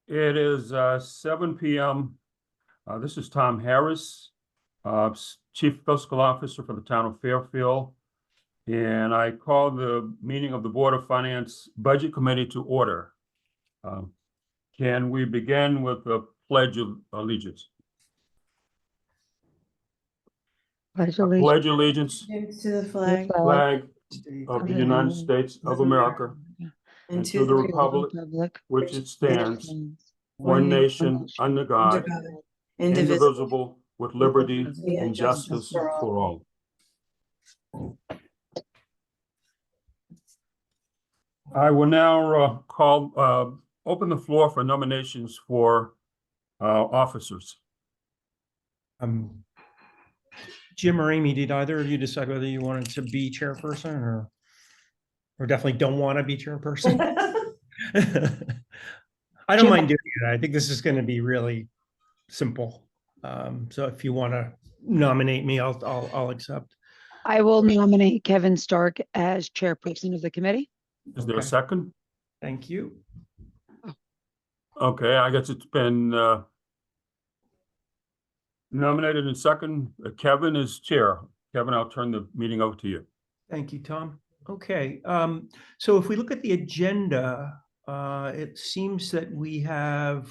It is 7 p.m. This is Tom Harris, Chief Fiscal Officer for the town of Fairfield. And I call the meeting of the Board of Finance Budget Committee to order. Can we begin with the Pledge of Allegiance? Pledge I allegiance pledge allegiance To the flag flag of the the United States of America and to the republic republic which it stands, one one nation, under God, indivisible, with liberty and justice for all. I will now open the floor for nominations for officers. Jim or Amy, did either of you decide whether you wanted to be chairperson or definitely don't want to be chairperson? I don't mind doing it. I think this is going to be really simple. So if you want to nominate me, I'll accept. I will nominate Kevin Stark as chairperson of the committee. Is there a Okay. second? Thank you. Okay, I guess it's been nominated and second. Kevin is chair. Kevin, I'll turn the meeting over to you. Thank you, Tom. Okay, so if we look at the agenda, it seems that we have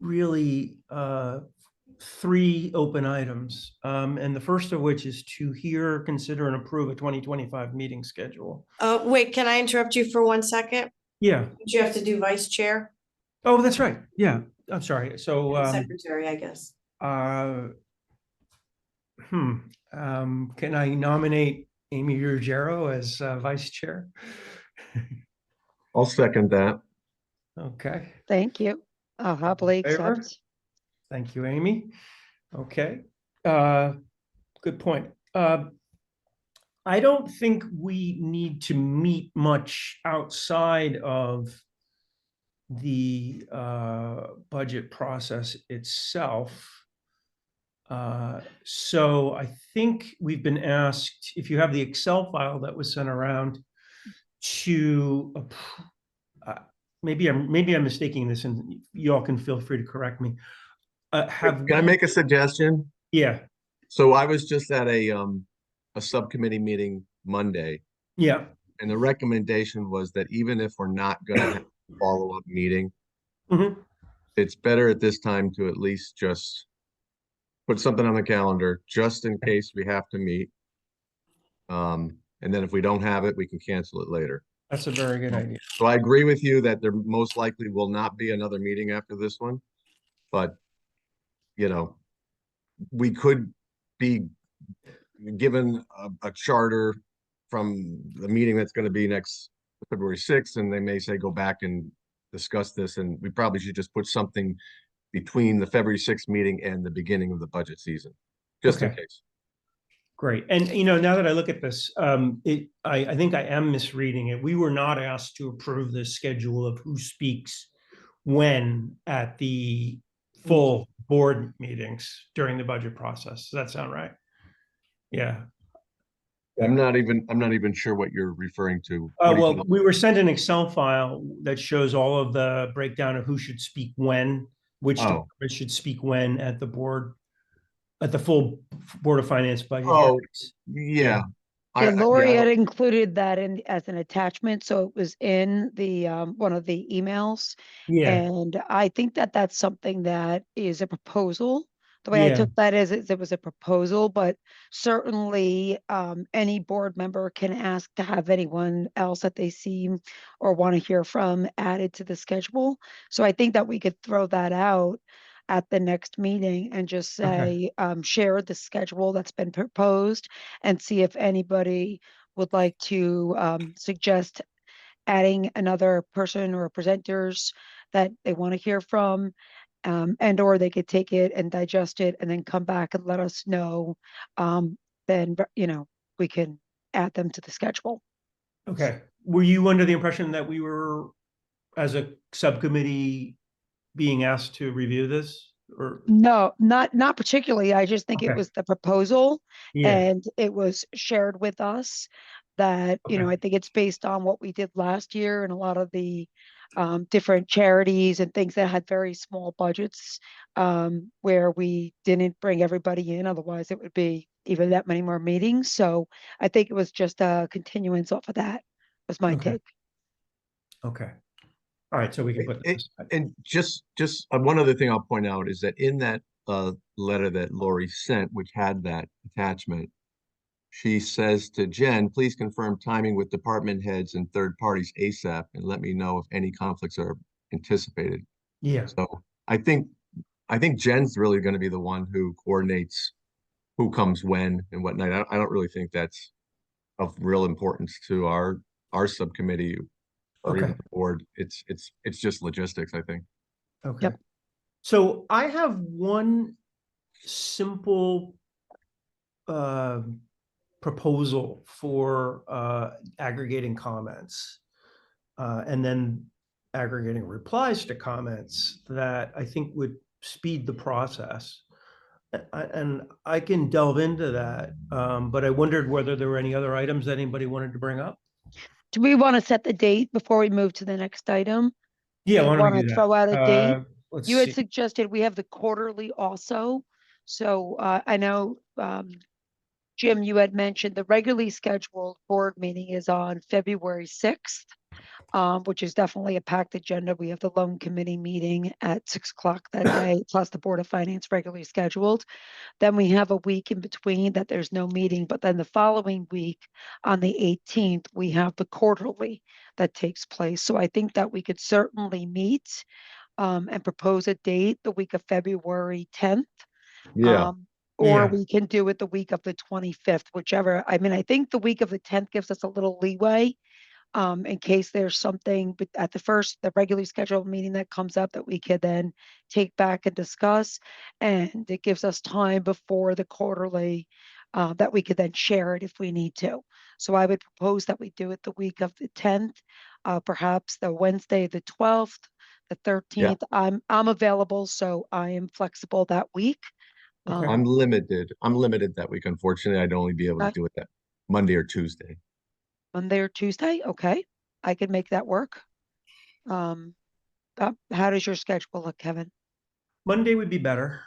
really three open items, and the first of which is to hear, consider, and approve a 2025 meeting schedule. Wait, can I interrupt you for 1 second? Yeah. Do you have to do vice chair? Oh, that's right. Yeah. I'm sorry. So, Secretary, I guess. can I nominate Amy Ruggiero as vice chair? I'll second that. Okay. Thank you. I'll happily Favor? accept. Thank you, Amy. Okay. Good point. I don't think we need to meet much outside of the budget process itself. So I think we've been asked, if you have the Excel file that was sent around, to maybe I'm mistaking this, and you all can feel free to correct me. Can I make a suggestion? Yeah. So I was just at a subcommittee meeting Monday, Yeah. and the recommendation was that even if we're not gonna have a follow-up meeting, Mhm. it's better at this time to at least just put something on the calendar, just in case we have to meet. And then if we don't have it, we can cancel it later. That's a very good idea. So I agree with you that there most likely will not be another meeting after this one. But, you know, we could be given a charter from the meeting that's going to be next February 6th, and they may say, go back and discuss this. And we probably should just put something between the February 6th meeting and the beginning of the budget season, just in Okay. case. Great. And, you know, now that I look at this, I think I am misreading it. We were not asked to approve the schedule of who speaks when at the full board meetings during the budget process. Does that sound right? Yeah. I'm not even sure what you're referring to. What do you Well, think? we were sent an Excel file that shows all of the breakdown of who should speak when, which Oh. department should speak when at the board, at the full Board of Finance budget. Oh, hearings. yeah. Yeah, Lori yeah, had included that in as an attachment, so it was in the one of the emails. Yeah. And I think that that's something that is a proposal. The way I Yeah. took that is it was a proposal, but certainly any board member can ask to have anyone else that they see or want to hear from added to the schedule. So I think that we could throw that out at the next meeting and just say, share the schedule that's been proposed and see if anybody would like to suggest adding another person or presenters that they want to hear from, and or they could take it and digest it and then come back and let us know. Then, you know, we can add them to the schedule. Okay. Were you under the impression that we were, as a subcommittee, being asked to review this? Or No, not particularly. I just think it Okay. was the proposal yeah. and it was shared with us. that, you know, Okay. I think it's based on what we did last year and a lot of the different charities and things that had very small budgets, where we didn't bring everybody in, otherwise it would be even that many more meetings. So I think it was just a continuance off of that, was my Okay. take. Okay. All right, so we can put It- this. And just one other thing I'll point out is that in that letter that Lori sent, which had that attachment, she says to Jen, please confirm timing with department heads and third parties ASAP and let me know if any conflicts are anticipated. Yeah. So I think Jen's really going to be the one who coordinates who comes when and what night. I don't really think that's of real importance to our subcommittee or even Okay. the board. It's just logistics, I think. Okay. Yep. So I have one simple proposal for aggregating comments and then aggregating replies to comments that I think would speed the process. And I can delve into that, but I wondered whether there were any other items that anybody wanted to bring up. Do we want to set the date before we move to the next item? Yeah, Do you why don't we want do to that? throw out a date? Let's You had see. suggested we have the quarterly also. So I know, Jim, you had mentioned the regularly scheduled board meeting is on February 6th, which is definitely a packed agenda. We have the loan committee meeting at 6 o'clock that day, plus the Board of Finance regularly scheduled. Then we have a week in between that there's no meeting, but then the following week on the 18th, we have the quarterly that takes place. So I think that we could certainly meet and propose a date the week of February 10th. Yeah. Or Yeah. we can do it the week of the 25th, whichever. I mean, I think the week of the 10th gives us a little leeway in case there's something but at the regularly scheduled meeting that comes up that we could then take back and discuss. And it gives us time before the quarterly that we could then share it if we need to. So I would propose that we do it the week of the 10th, perhaps the Wednesday, the 12th, the 13th. I'm available, so I am flexible that week. Okay. I'm limited that week. Unfortunately, I'd only be able to Okay. do it that Monday or Tuesday. Monday or Tuesday, okay, I can make that work. How does your schedule look, Kevin? Monday would be better.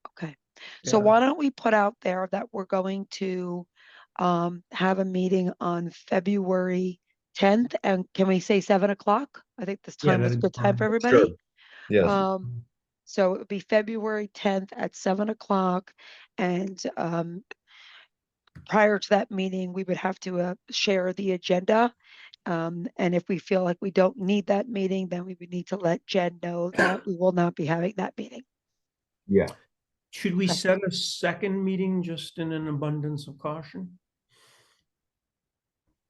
Okay, so Yeah. why don't we put out there that we're going to have a meeting on February 10th, and can we say 7 o'clock? I think this Yeah, time was a that'd be good time for fine. everybody. Yes. So it would be February 10th at 7 o'clock, and prior to that meeting, we would have to share the agenda. And if we feel like we don't need that meeting, then we would need to let Jen know that we will not be having that meeting. Yeah. Should we Okay. set a second meeting just in an abundance of caution?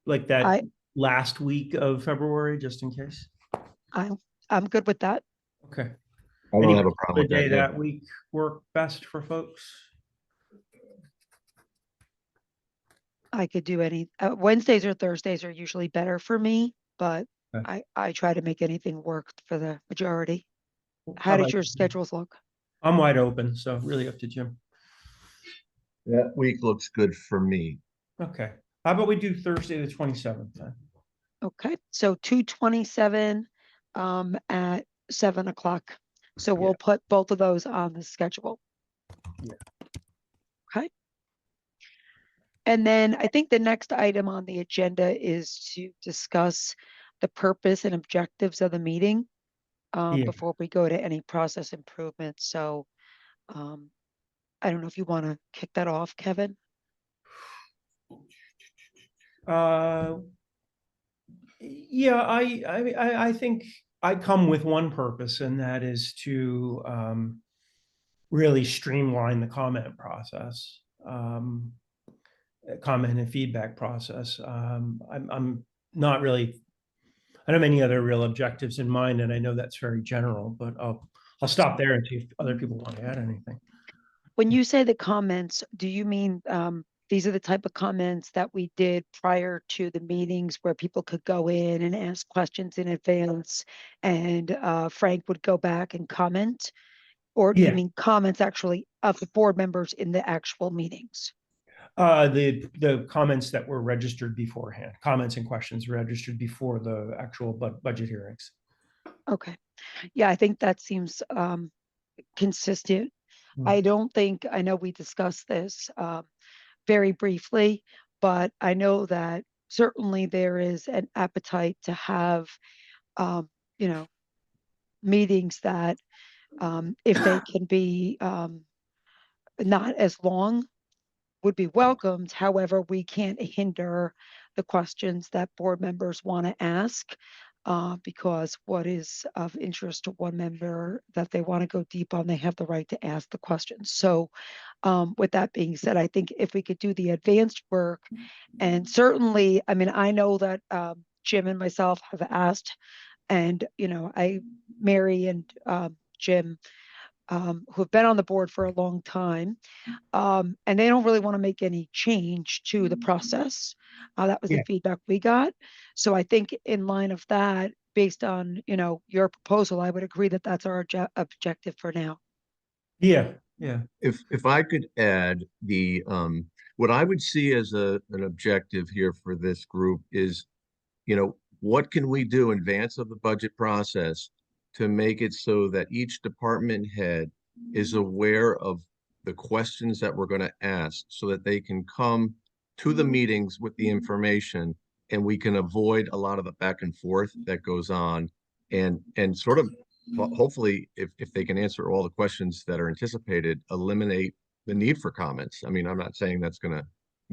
Like that I, last week of February, just in case? I'm good with that. Okay. I don't Any have a problem particular with day that. Yeah. that week work best for folks? I could do any, Wednesdays or Thursdays are usually better for me, but Okay. I try to make anything work for the majority. How How does about your you? schedules look? I'm wide open, so really up to Jim. That week looks good for me. Okay. How about we do Thursday, the 27th then? Okay, so 2/27 at 7 o'clock. So we'll put both of those on the schedule. Yeah. Okay. And then I think the next item on the agenda is to discuss the purpose and objectives of the meeting Yeah. before we go to any process improvements. So I don't know if you want to kick that off, Kevin. Yeah, I think I come with one purpose, and that is to really streamline the comment process, comment and feedback process. I'm not really, I don't have any other real objectives in mind, and I know that's very general, but I'll stop there and see if other people want to add anything. When you say the comments, do you mean these are the type of comments that we did prior to the meetings where people could go in and ask questions in advance and Frank would go back and comment? Or do you Yeah. mean comments actually of the board members in the actual meetings? The comments that were registered beforehand, comments and questions registered before the actual budget hearings. Okay. Yeah, I think that seems consistent. Hmm. I don't think, I know we discussed this very briefly, but I know that certainly there is an appetite to have, you know, meetings that, if they can be not as long, would be welcomed. However, we can't hinder the questions that board members want to ask, because what is of interest to one member that they want to go deep on, they have the right to ask the questions. So with that being said, I think if we could do the advanced work, and certainly, I mean, I know that Jim and myself have asked, and, Mary and Jim, who have been on the board for a long time, and they don't really want to make any change to the process. That was the Yeah. feedback we got. So I think in line of that, based on, your proposal, I would agree that that's our objective for now. Yeah, yeah. If I could add what I would see as an objective here for this group is, what can we do in advance of the budget process to make it so that each department head is aware of the questions that we're going to ask so that they can come to the meetings with the information and we can avoid a lot of the back and forth that goes on and sort of hopefully if they can answer all the questions that are anticipated, eliminate the need for comments. I mean, I'm not saying that's going to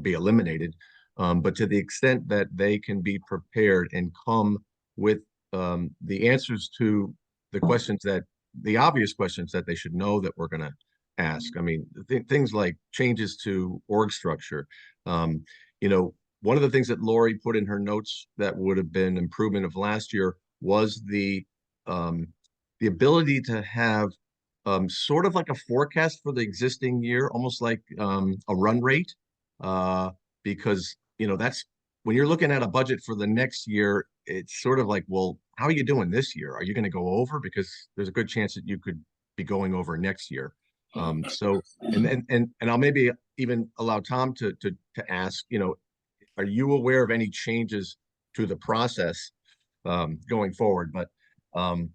be eliminated, but to the extent that they can be prepared and come with the answers to the obvious questions that they should know that we're going to ask. I mean, things like changes to org structure. One of the things that Lori put in her notes that would have been improvement of last year was the ability to have sort of like a forecast for the existing year, almost like a run rate, because that's when you're looking at a budget for the next year, it's sort of like, well, how are you doing this year? Are you going to go over? Because there's a good chance that you could be going over next year. So and I'll maybe even allow Tom to ask, are you aware of any changes to the process going forward? But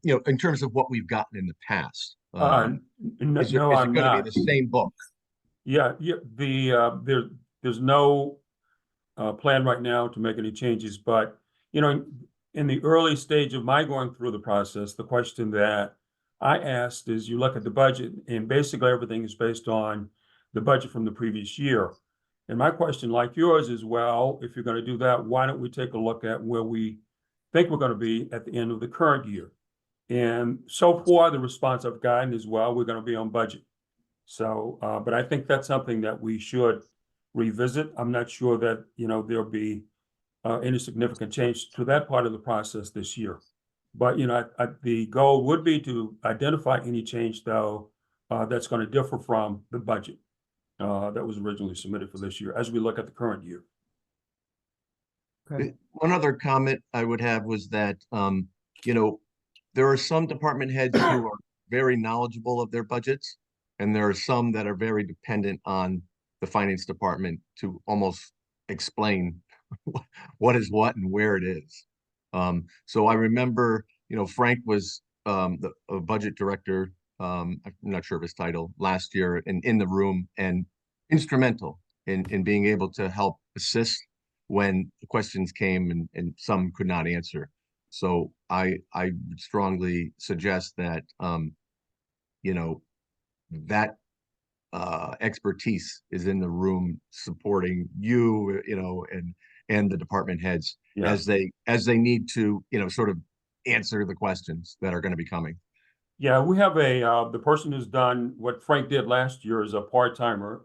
in terms of what we've gotten in the past, No, is it I'm going to be not. the same book? Yeah, there's no plan right now to make any changes, but, in the early stage of my going through the process, the question that I asked is, you look at the budget and basically everything is based on the budget from the previous year. And my question, like yours, is, well, if you're going to do that, why don't we take a look at where we think we're going to be at the end of the current year? And so far, the response I've gotten is, well, we're going to be on budget. So, but I think that's something that we should revisit. I'm not sure that, there'll be any significant change to that part of the process this year. But, the goal would be to identify any change, though, that's going to differ from the budget that was originally submitted for this year as we look at the current year. Okay. One other comment I would have was that, there are some department heads who are very knowledgeable of their budgets, and there are some that are very dependent on the finance department to almost explain what is what and where it is. So I remember, Frank was the budget director, I'm not sure of his title, last year in the room and instrumental in being able to help assist when the questions came and some could not answer. So I would strongly suggest that, that expertise is in the room supporting you, and the department heads Yeah. as they need to, sort of answer the questions that are going to be coming. Yeah, we have the person who's done what Frank did last year is a part-timer.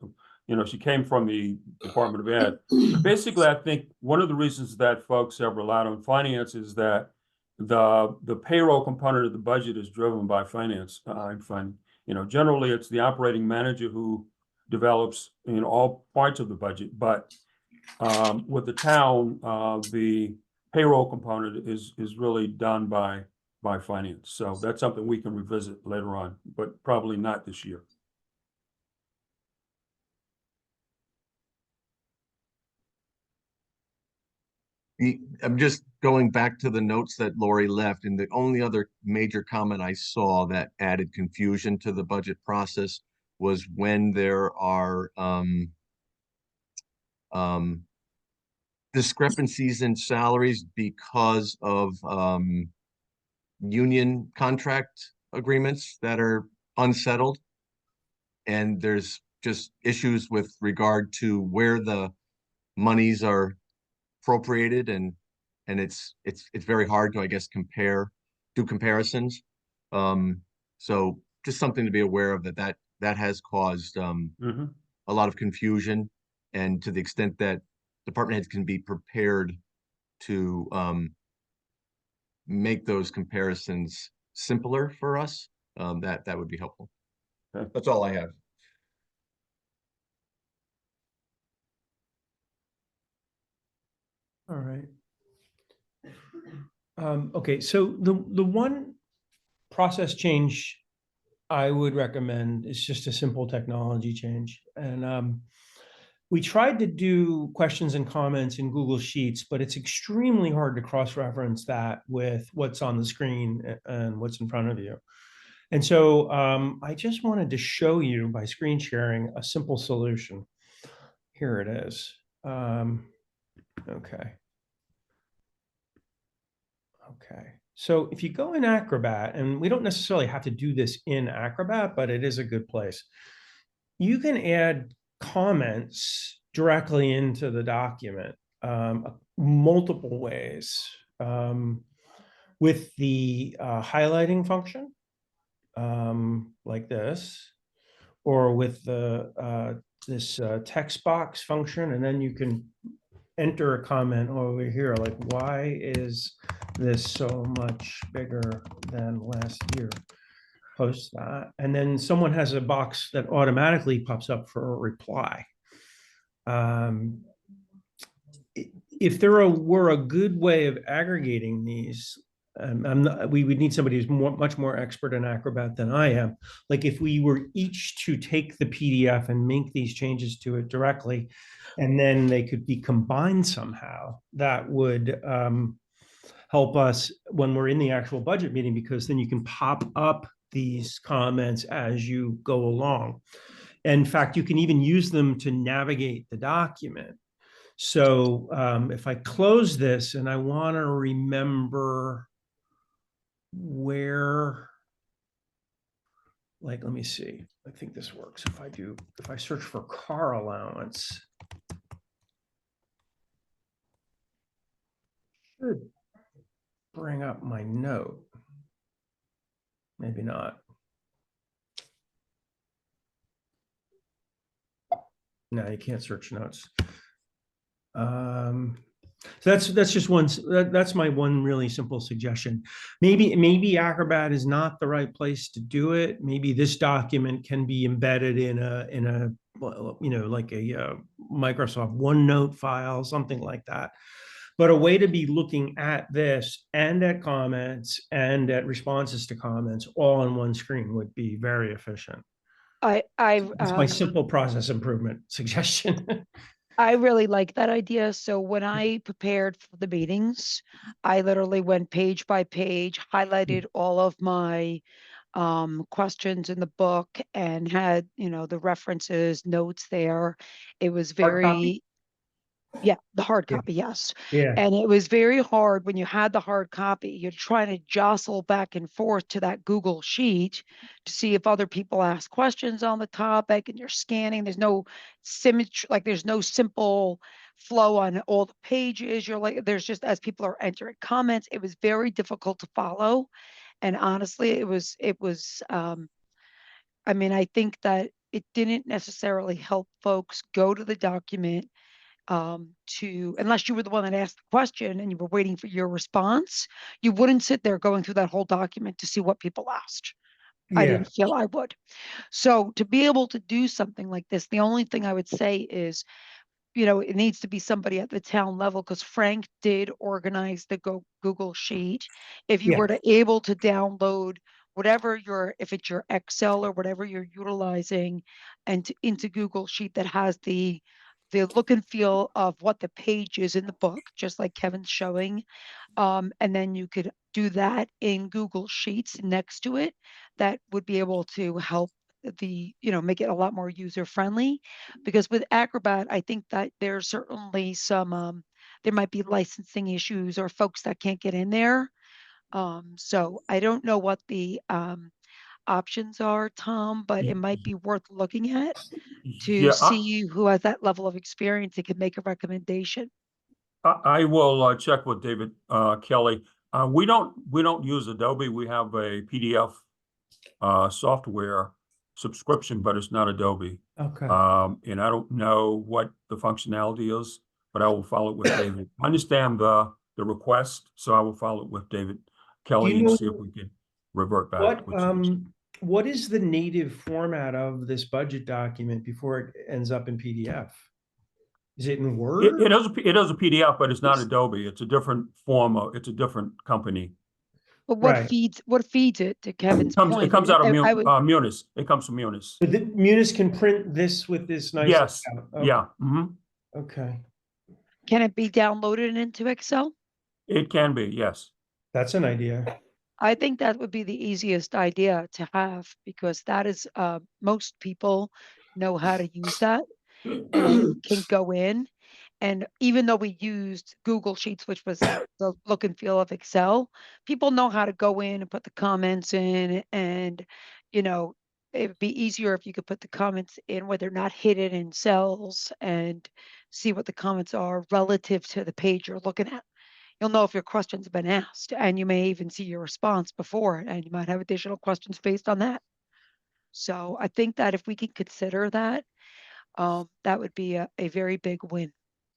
She came from the Department of Ed. But basically, I think one of the reasons that folks have relied on finance is that the payroll component of the budget is driven by finance. Generally it's the operating manager who develops all parts of the budget, but with the town, the payroll component is really done by finance. So that's something we can revisit later on, but probably not this year. I'm just going back to the notes that Lori left, and the only other major comment I saw that added confusion to the budget process was when there are um, discrepancies in salaries because of union contract agreements that are unsettled. And there's just issues with regard to where the monies are appropriated, and it's very hard to, I guess, do comparisons. So just something to be aware of, that has caused Mhm. a lot of confusion, and to the extent that department heads can be prepared to make those comparisons simpler for us, that would be helpful. Okay. That's all I have. All right. Okay, so the one process change I would recommend is just a simple technology change. And we tried to do questions and comments in Google Sheets, but it's extremely hard to cross-reference that with what's on the screen and what's in front of you. And so I just wanted to show you by screen sharing a simple solution. Here it is. Okay. Okay. So if you go in Acrobat, and we don't necessarily have to do this in Acrobat, but it is a good place. You can add comments directly into the document multiple ways with the highlighting function like this, or with the this text box function, and then you can enter a comment over here like, why is this so much bigger than last year? Post that, and then someone has a box that automatically pops up for a reply. If there were a good way of aggregating these, we would need somebody who's much more expert in Acrobat than I am. Like if we were each to take the PDF and make these changes to it directly, and then they could be combined somehow, that would help us when we're in the actual budget meeting, because then you can pop up these comments as you go along. In fact, you can even use them to navigate the document. So if I close this and I want to remember where, like, let me see, I think this works. If I search for car allowance, should bring up my note. Maybe not. No, you can't search notes. So that's just one. That's my one really simple suggestion. Maybe Acrobat is not the right place to do it. Maybe this document can be embedded in a like a Microsoft OneNote file, something like that. But a way to be looking at this and at comments and at responses to comments all on one screen would be very efficient. It's my simple process improvement suggestion. I really like that idea. So when I prepared for the meetings, I literally went page by page, highlighted all of my questions in the book, and had, the references, notes there. It was very, yeah, the hard Yeah. copy, yes. Yeah. And it was very hard when you had the hard copy. You're trying to jostle back and forth to that Google sheet to see if other people ask questions on the topic, and you're scanning. There's no symmetry, like there's no simple flow on all the pages. You're like, there's just, as people are entering comments, it was very difficult to follow. And honestly, it was, I mean, I think that it didn't necessarily help folks go to the document unless you were the one that asked the question and you were waiting for your response. You wouldn't sit there going through that whole document to see what people asked. I Yeah. didn't feel I would. So to be able to do something like this, the only thing I would say is, it needs to be somebody at the town level, because Frank did organize the Google sheet. If you Yeah. were able to download whatever if it's your Excel or whatever you're utilizing, and into Google Sheet that has the the look and feel of what the page is in the book, just like Kevin's showing. And then you could do that in Google Sheets next to it. That would be able to help make it a lot more user friendly. Because with Acrobat, I think that there's certainly some, there might be licensing issues or folks that can't get in there. So I don't know what the options are, Tom, but it might be worth looking at to Yeah, see who has that level of experience and can make a recommendation. I will check with David Kelly. We don't use Adobe. We have a PDF software subscription, but it's not Adobe. Okay. And I don't know what the functionality is, but I will follow it with David. I understand the request, so I will follow it with David Kelly and know see if we can revert back. What is the native format of this budget document before it ends up in PDF? Is it in Word? It is a PDF, but it's not Adobe. It's a different it's a different company. But what Right. feeds it, to Kevin's It point? comes out of I would- Munis. It comes from Munis. But Munis can print this with this nice. Yes, layout. Oh, yeah, mhm. Okay, Can it be downloaded into Excel? It can be, yes. that's an idea. I think that would be the easiest idea to have, because that is, most people know how to use that and can go in. And even though we used Google Sheets, which was the look and feel of Excel, people know how to go in and put the comments in, and, it'd be easier if you could put the comments in where they're not hidden in cells and see what the comments are relative to the page you're looking at. You'll know if your question's been asked, and you may even see your response before it, and you might have additional questions based on that. So I think that if we can consider that, that would be a very big win.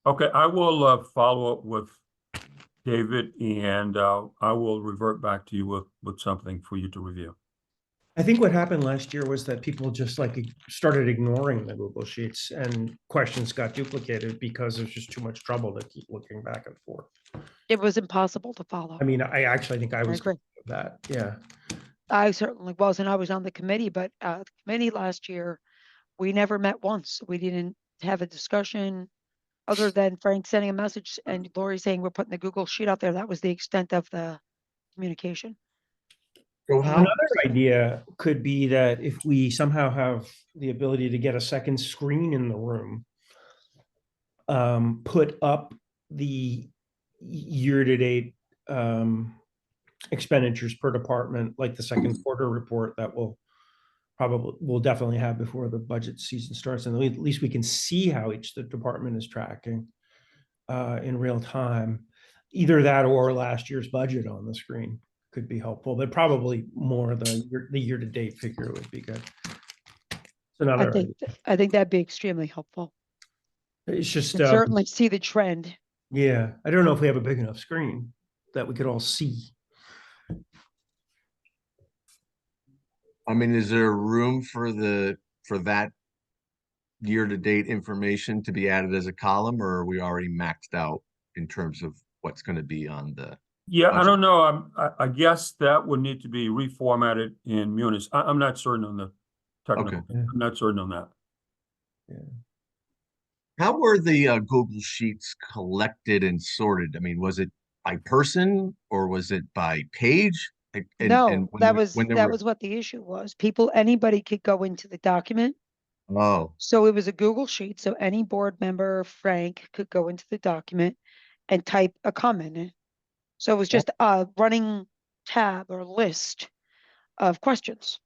Okay, I will follow up with David, and I will revert back to you with something for you to review. I think what happened last year was that people just started ignoring the Google Sheets, and questions got duplicated because there's just too much trouble to keep looking back and forth. It was impossible to follow. I mean, I actually think I was agree. of that. Yeah. I certainly was, and I was on the committee, but the committee last year, we never met once. We didn't have a discussion other than Frank sending a message and Lori saying we're putting the Google Sheet out there. That was the extent of the communication. So Another idea could be that if we somehow have the ability to get a second screen in the room, put up the year-to-date expenditures per department, like the second quarter report that we'll definitely have before the budget season starts, and at least we can see how each the department is tracking in real time. Either that or last year's budget on the screen could be helpful, but probably more the year-to-date figure would be good. So I think that'd be extremely helpful. it's just And certainly see the trend. yeah, I don't know if we have a big enough screen that we could all see. I mean, is there room for that year-to-date information to be added as a column, or are we already maxed out in terms of what's going to be on the? Yeah, I Budget. don't know. I guess that would need to be reformatted in Munis. I'm not certain on the technical. Okay. I'm not certain on that. How were the Google Sheets collected and sorted? I mean, was it by person or was it by page? No, when that there were- was what the issue was. Anybody could go into the document. Oh, So it was a Google Sheet, so any board member, Frank, could go into the document and type a comment in. So it was just a running tab or list of questions.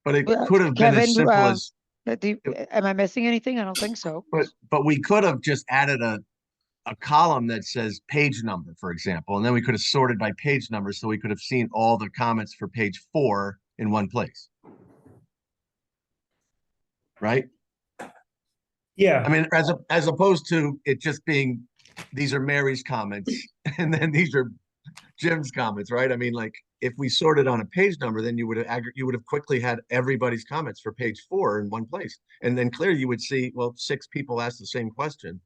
but it Well, could have been Kevin, as simple as, Am I missing anything? I don't think so. but we could have just added a column that says page number, for example, and then we could have sorted by page number, so we could have seen all the comments for page 4 in one place. Right? Yeah. I mean, as opposed to it just being, these are Mary's comments and then these are Jim's comments, right? I mean, like if we sorted on a page number, then you would have quickly had everybody's comments for page 4 in one place. And then clearly you would see, well, 6 people asked the same question.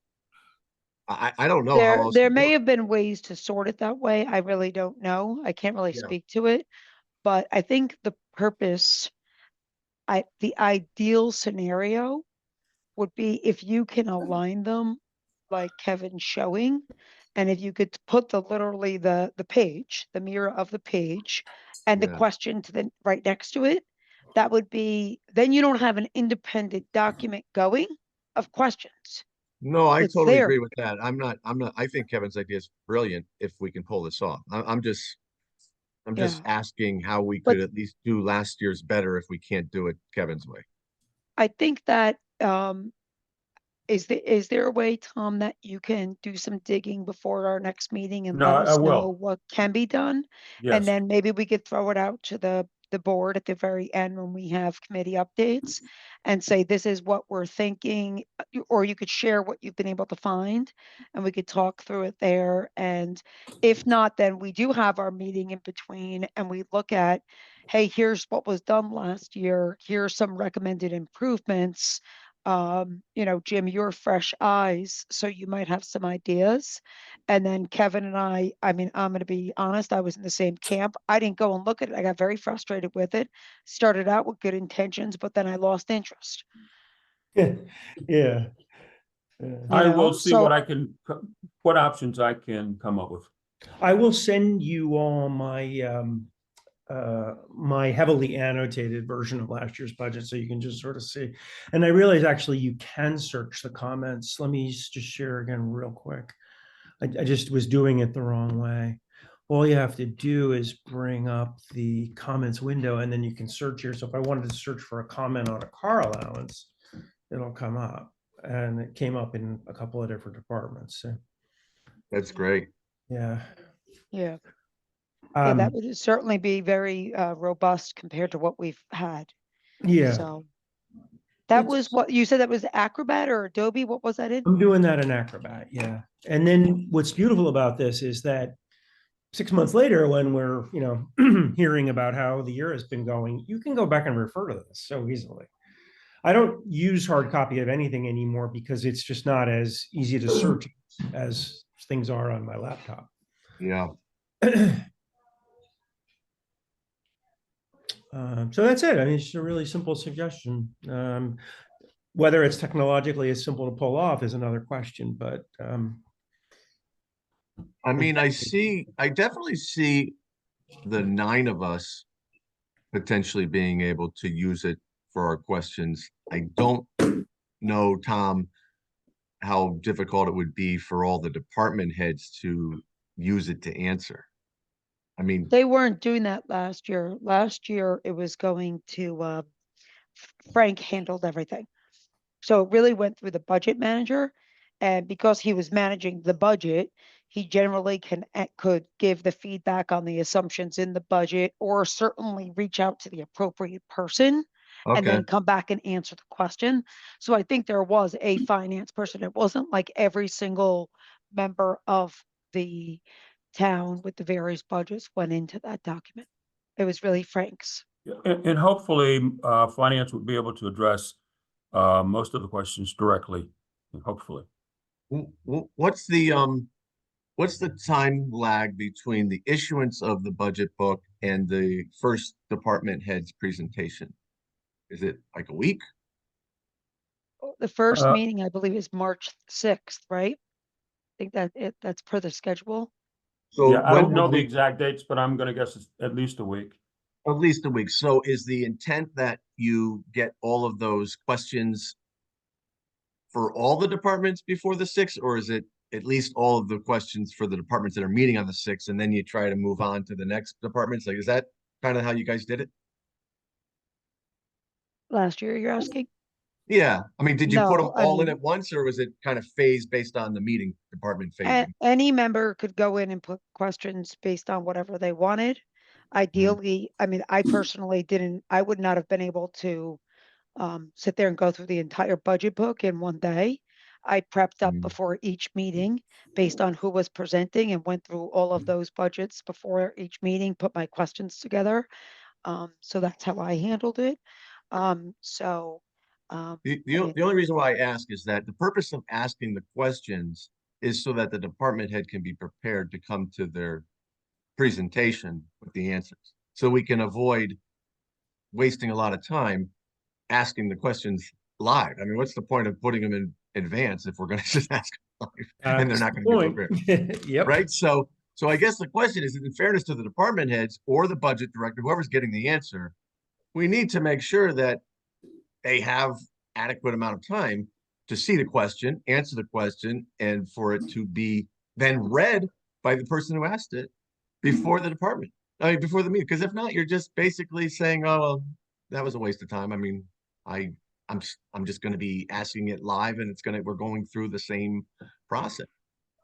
I don't know how else. There to do may it. have been ways to sort it that way. I really don't know. I can't really Yeah. speak to it. But I think the ideal scenario would be if you can align them like Kevin's showing. And if you could put literally the page, the mirror of the page and the Yeah. question to the right next to it, that would be, then you don't have an independent document going of questions. No, I It's totally there. agree with that. I think Kevin's idea is brilliant if we can pull this off. I'm just Yeah. asking how we But- could at least do last year's better if we can't do it Kevin's way. I think that, is there a way, Tom, that you can do some digging before our next meeting and No, let I us know will. what can be done? Yes. And then maybe we could throw it out to the board at the very end when we have committee updates and say, this is what we're thinking, or you could share what you've been able to find and we could talk through it there. And if not, then we do have our meeting in between and we look at, hey, here's what was done last year. Here's some recommended improvements. Jim, you're fresh eyes, so you might have some ideas. And then Kevin and I mean, I'm going to be honest, I was in the same camp. I didn't go and look at it. I got very frustrated with it. Started out with good intentions, but then I lost interest. Yeah. Yeah. I will know, see so- what options I can come up with. I will send you all my heavily annotated version of last year's budget, so you can just sort of see. And I realize actually you can search the comments. Let me just share again real quick. I just was doing it the wrong way. All you have to do is bring up the comments window and then you can search here. So if I wanted to search for a comment on a car allowance, it'll come up. And it came up in a couple of different departments. So, That's great. yeah. Yeah, that Um, would certainly be very robust compared to what we've had. yeah. So that It's- was what you said, that was Acrobat or Adobe? What was that in? I'm doing that in Acrobat, yeah. And then what's beautiful about this is that 6 months later, when we're, hearing about how the year has been going, you can go back and refer to this so easily. I don't use hard copy of anything anymore because it's just not as easy to search as things are on my laptop. Yeah. So that's it. I mean, it's just a really simple suggestion. Whether it's technologically as simple to pull off is another question, but I mean, I definitely see the 9 of us potentially being able to use it for our questions. I don't know, Tom, how difficult it would be for all the department heads to use it to answer. I mean, They weren't doing that last year. Last year, it was going to, Frank handled everything. So it really went through the budget manager. And because he was managing the budget, he generally could give the feedback on the assumptions in the budget or certainly reach out to the appropriate person and okay, then come back and answer the question. So I think there was a finance person. It wasn't like every single member of the town with the various budgets went into that document. It was really Frank's. And hopefully, finance would be able to address most of the questions directly, hopefully. what's the time lag between the issuance of the budget book and the first department head's presentation? Is it like a week? The first Uh, meeting, I believe, is March 6th, right? I think that's per the schedule. So Yeah, I when don't know would the we- exact dates, but I'm gonna guess it's at least a week. At least a week. So is the intent that you get all of those questions for all the departments before the 6th, or is it at least all of the questions for the departments that are meeting on the 6th, and then you try to move on to the next departments? Like, is that kind of how you guys did it? Last year, you're asking? Yeah, I mean, did you put them No, I all in mean- at once, or was it kind of phased based on the meeting department phasing? Any member could go in and put questions based on whatever they wanted. Ideally, I mean, I personally I would not have been able to sit there and go through the entire budget book in one day. I prepped up Mm. before each meeting based on who was presenting and went through all of those budgets before each meeting, put my questions together. So that's how I handled it. The only reason why I ask is that the purpose of asking the questions is so that the department head can be prepared to come to their presentation with the answers. So we can avoid wasting a lot of time asking the questions live. I mean, what's the point of putting them in advance if we're gonna just ask them live and they're not That's gonna the be prepared, point. Yep. right? So I guess the question is, in fairness to the department heads or the budget director, whoever's getting the answer, we need to make sure that they have adequate amount of time to see the question, answer the question, and for it to be then read by the person who asked it before the department, I mean, before the meeting. Because if not, you're just basically saying, "Oh, well, that was a waste of time." I mean, I'm just going to be asking it live, and we're going through the same process.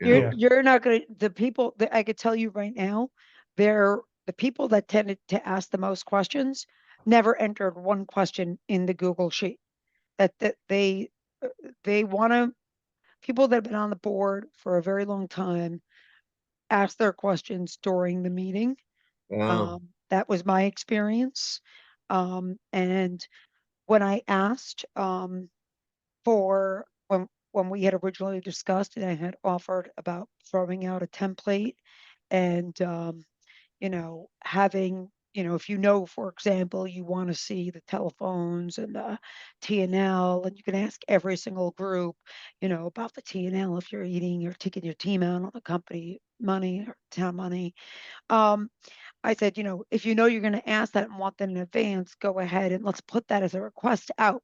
You know? You're not gonna, the people that I could tell you right now, they're the people that tended to ask the most questions never entered one question in the Google sheet. That they want to, people that have been on the board for a very long time ask their questions during the meeting. Oh, That was my experience. And when I asked for when we had originally discussed and I had offered about throwing out a template and having, if for example, you want to see the telephones and the T&L, and you can ask every single group, about the T&L if you're eating or taking your team out on the company money or town money. I said, if you're going to ask that and want that in advance, go ahead and let's put that as a request out.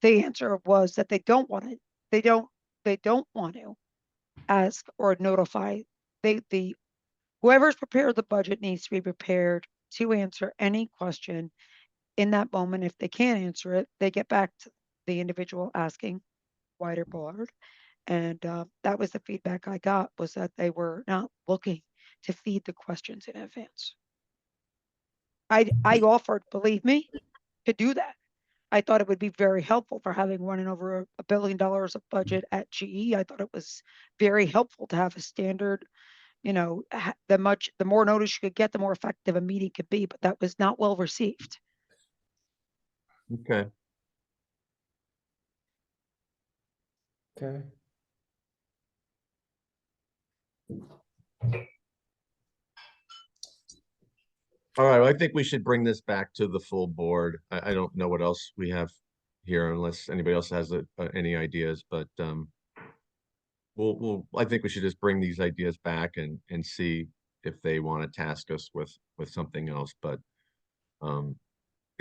The answer was that they don't want it. They don't want to ask or notify. The whoever's prepared the budget needs to be prepared to answer any question in that moment. If they can't answer it, they get back to the individual asking, wider board. And that was the feedback I got, was that they were not looking to feed the questions in advance. I offered, believe me, to do that. I thought it would be very helpful for having running over $1 billion of budget at GE. I thought it was very helpful to have a standard, the more notice you could get, the more effective a meeting could be, but that was not well received. okay. Okay. All right, well, I think we should bring this back to the full board. I don't know what else we have here unless anybody else has any ideas, but I think we should just bring these ideas back and see if they want to task us with something else, but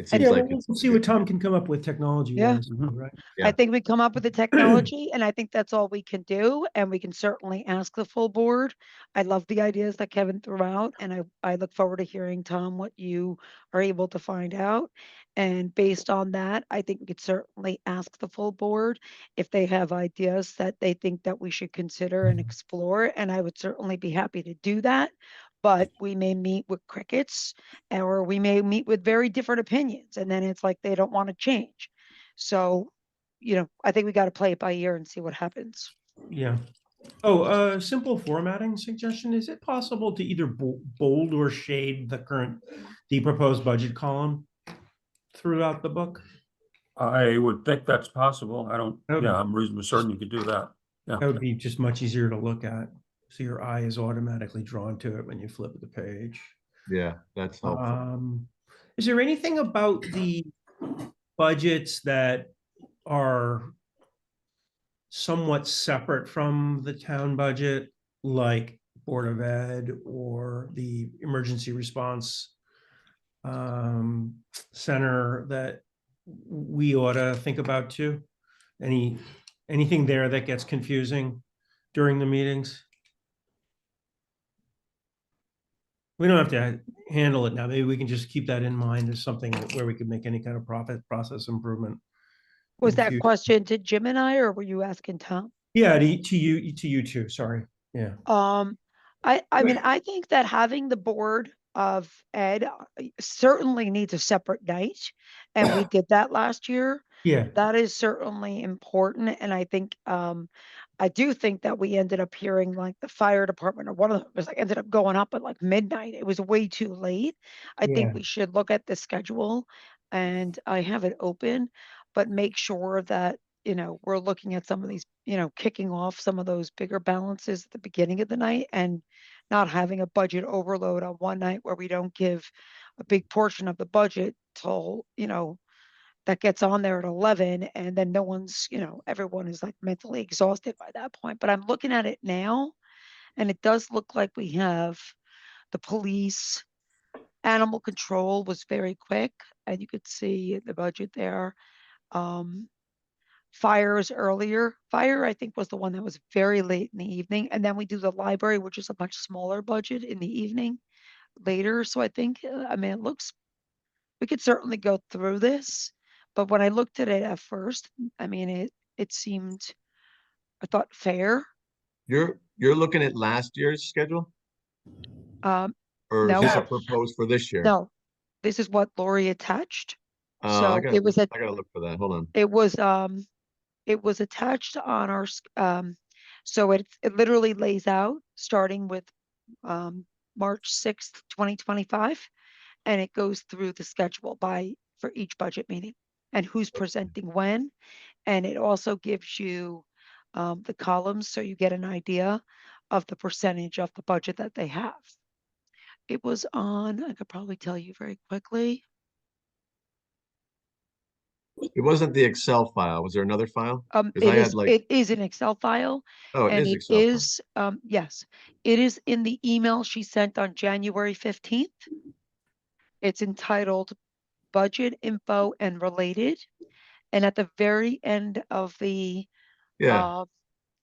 it seems Yeah, like we'll it's. see what Tom can come up with technology Yeah. wise, right? Yeah. I think we come up with the technology, and I think that's all we can do. And we can certainly ask the full board. I love the ideas that Kevin threw out, and I look forward to hearing, Tom, what you are able to find out. And based on that, I think we could certainly ask the full board if they have ideas that they think that we should consider and explore. And I would certainly be happy to do that. But we may meet with crickets, or we may meet with very different opinions, and then it's like they don't want to change. So, I think we got to play it by ear and see what happens. Yeah. Oh, simple formatting suggestion. Is it possible to either bold or shade the proposed budget column throughout the book? I would think that's possible. Okay. I'm reasonably certain you could do that. That would be just much easier to look at. So your eye is automatically drawn to it when you flip the page. Yeah, that's helpful. Is there anything about the budgets that are somewhat separate from the town budget, like Board of Ed or the Emergency Response Center, that we ought to think about too? Anything there that gets confusing during the meetings? We don't have to handle it now. Maybe we can just keep that in mind as something where we could make any kind of process improvement. Was in that future. question to Jim and I, or were you asking Tom? Yeah, to you too. Sorry. Yeah. I mean, I think that having the Board of Ed certainly needs a separate night, and we did that last year. Yeah. That is certainly important, and I think, I do think that we ended up hearing like the fire department, or one of them was like ended up going up at like midnight. It was way too late. I Yeah. think we should look at the schedule, and I have it open, but make sure that, we're looking at some of these, kicking off some of those bigger balances at the beginning of the night, and not having a budget overload on one night where we don't give a big portion of the budget till, that gets on there at 11 and then no one's, everyone is like mentally exhausted by that point. But I'm looking at it now and it does look like we have the police, animal control was very quick and you could see the budget there. Fire is earlier. Fire, I think, was the one that was very late in the evening. And then we do the library, which is a much smaller budget in the evening later. So I think, it looks, we could certainly go through this. But when I looked at it at first, it seemed, I thought fair. You're looking at last year's schedule, Um, or is No. this a proposed for this year? no, this is what Lori attached. I So gotta, it was I gotta look for that. Hold on. it was attached on our, so it literally lays out starting with, March 6th, 2025. And it goes through the schedule for each budget meeting and who's presenting when. And it also gives you, the columns, so you get an idea of the percentage of the budget that they have. It was on, I could probably tell you very quickly. It wasn't the Excel file. Was there another file? 'Cause I had like, It is an Excel file. oh, it And is it Excel. file. is, yes, it is in the email she sent on January 15th. It's entitled Budget Info and Related. And at the very end of the Yeah,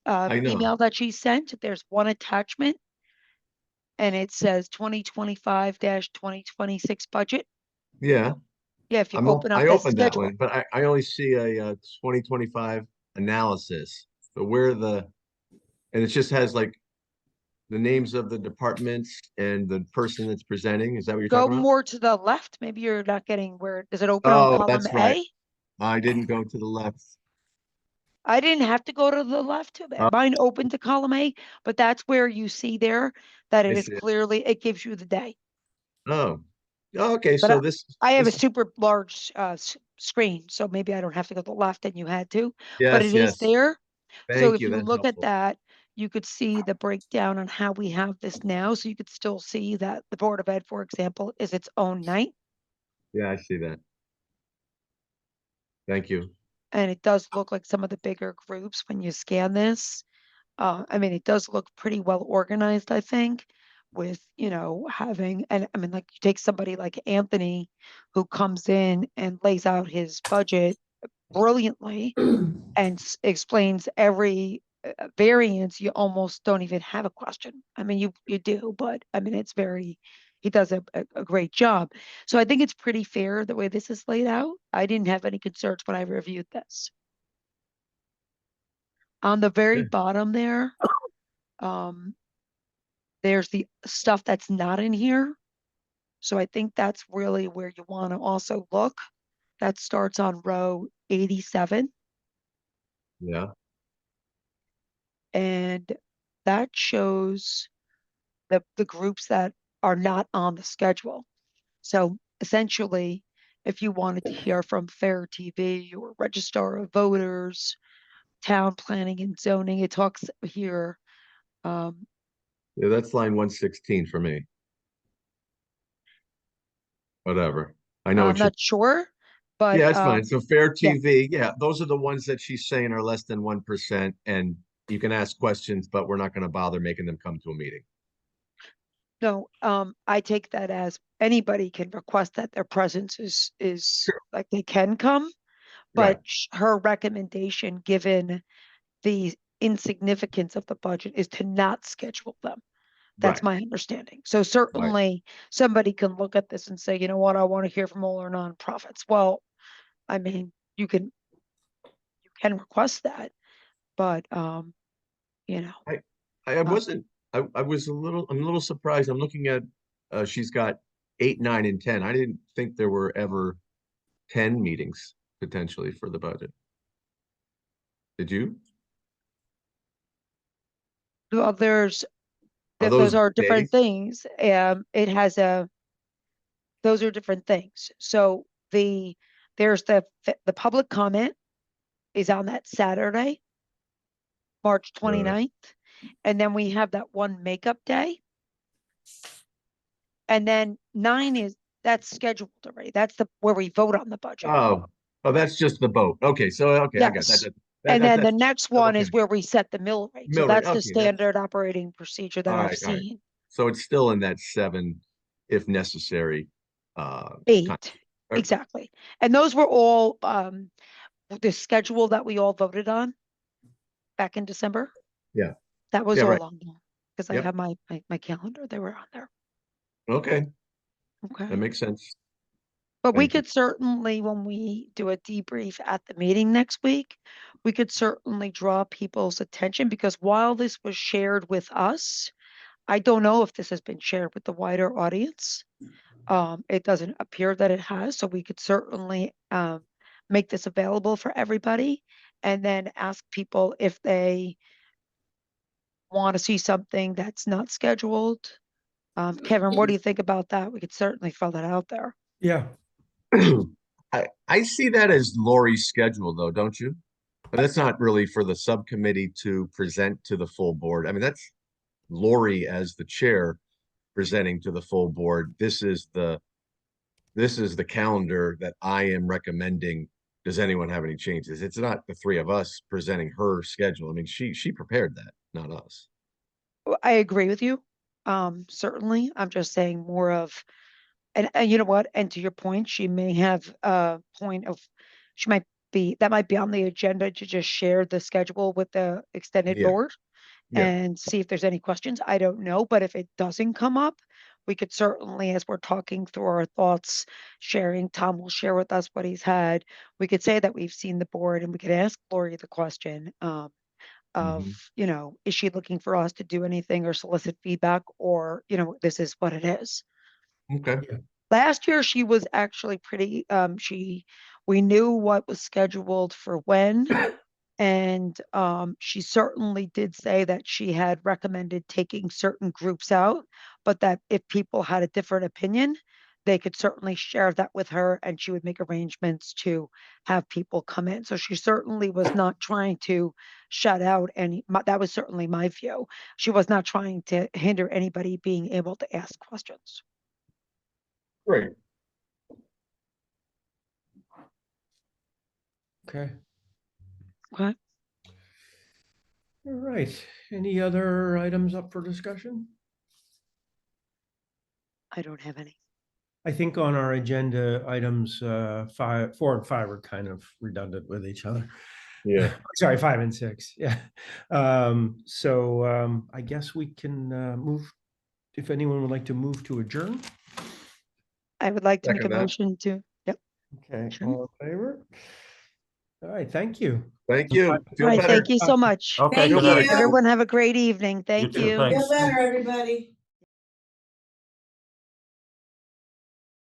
I know. email that she sent, there's one attachment. And it says 2025-2026 budget. Yeah. Yeah, if you I open up the opened that schedule. one, but I only see a 2025 analysis. But and it just has like the names of the departments and the person that's presenting. Is that what you're Go talking about? more to the left. Maybe you're not getting where, does it open on Oh, column that's right. A? I didn't go to the left. I didn't have to go to the left. Oh. Mine opened to column A, but that's where you see there that I it is see it. clearly, it gives you the day. Oh, okay. But So this, I have a this- super large screen, so maybe I don't have to go to the left and you had to, but yes, it is yes. there. So Thank if you. you That's look at helpful. that, you could see the breakdown on how we have this now. So you could still see that the Board of Ed, for example, is its own night. Yeah, I see that. Thank you. And it does look like some of the bigger groups when you scan this. It does look pretty well organized, I think, with, having, and like you take somebody like Anthony who comes in and lays out his budget brilliantly and explains every variance, you almost don't even have a question. You do, but he does a great job. So I think it's pretty fair the way this is laid out. I didn't have any concerns when I reviewed this. On the very Yeah. bottom there, there's the stuff that's not in here. So I think that's really where you want to also look. That starts on row 87. Yeah. And that shows the groups that are not on the schedule. So essentially, if you wanted to hear from Fair TV or Register of Voters, Town Planning and Zoning, it talks here. Yeah, that's line 116 for me. Whatever. I know I'm what you're, not sure, but yeah, it's fine. So Fair yeah. TV, yeah, those are the ones that she's saying are less than 1%. And you can ask questions, but we're not going to bother making them come to a meeting. No, I take that as anybody can request that their presence is like they can come, Right. but her recommendation, given the insignificance of the budget, is to not schedule them. That's Right. my understanding. So certainly somebody can look at this and say, you know what, I want to hear from all our nonprofits. Well, you can request that, but I wasn't, I was I'm a little surprised. I'm looking at, she's got 8, 9, and 10. I didn't think there were ever 10 meetings potentially for the budget. Did you? well, Are those are different days? things. Those are different things. So there's the public comment is on that Saturday, March 29th. And then we have that one makeup day. And then 9 that's scheduled already. That's where we vote on the budget. Oh, Oh, that's just the boat. Okay, so, okay, I got Yes. that. And then the That's- next one is okay. where we set the mill rate. So Mill rate, that's the okay, that's- standard operating procedure that All I've right, all right. seen. So it's still in that 7, if necessary. 8, Or- exactly. And those were all, the schedule that we all voted on back in December. Yeah. That was Yeah, all right. on there. Because I Yep. have my calendar, they were on there. Okay, Okay. that makes sense. But we Thank you. could certainly, when we do a debrief at the meeting next week, we could certainly draw people's attention because while this was shared with us, I don't know if this has been shared with the wider audience. It doesn't appear that it has, so we could certainly make this available for everybody and then ask people if they want to see something that's not scheduled. Kevin, what do you think about that? We could certainly throw that out there. Yeah. I see that as Lori's schedule though, don't you? But that's not really for the subcommittee to present to the full board. I mean, that's Lori as the chair presenting to the full board. This is the calendar that I am recommending. Does anyone have any changes? It's not the 3 of us presenting her schedule. I mean, she prepared that, not us. I agree with you. Certainly, I'm just saying more of, and you know what? And to your point, she may have a point of, that might be on the agenda to just share the schedule with the extended Yeah. board Yeah. and see if there's any questions. I don't know, but if it doesn't come up, we could certainly, as we're talking through our thoughts, sharing, Tom will share with us what he's had. We could say that we've seen the board and we could ask Lori the question, of, is she looking for us to do anything or solicit feedback, or, this is what it is. Okay. Last year, she was actually pretty, we knew what was scheduled for when. And she certainly did say that she had recommended taking certain groups out, but that if people had a different opinion, they could certainly share that with her and she would make arrangements to have people come in. So she certainly was not trying to shut out that was certainly my view. She was not trying to hinder anybody being able to ask questions. Great. Okay. Okay. All right. Any other items up for discussion? I don't have any. I think on our agenda, items 4 and 5 are kind of redundant with each other. Yeah. Sorry, 5 and 6. Yeah. So I guess we can move, if anyone would like to move to adjourn. I would like to make a Second that. motion to, yep. Okay, Sure. all in favor? All right, thank you. Thank you. All Feel right, better. thank you so much. Okay, Thank good night. you. Everyone have a great evening. Thank too, you. thanks. Feel better, everybody.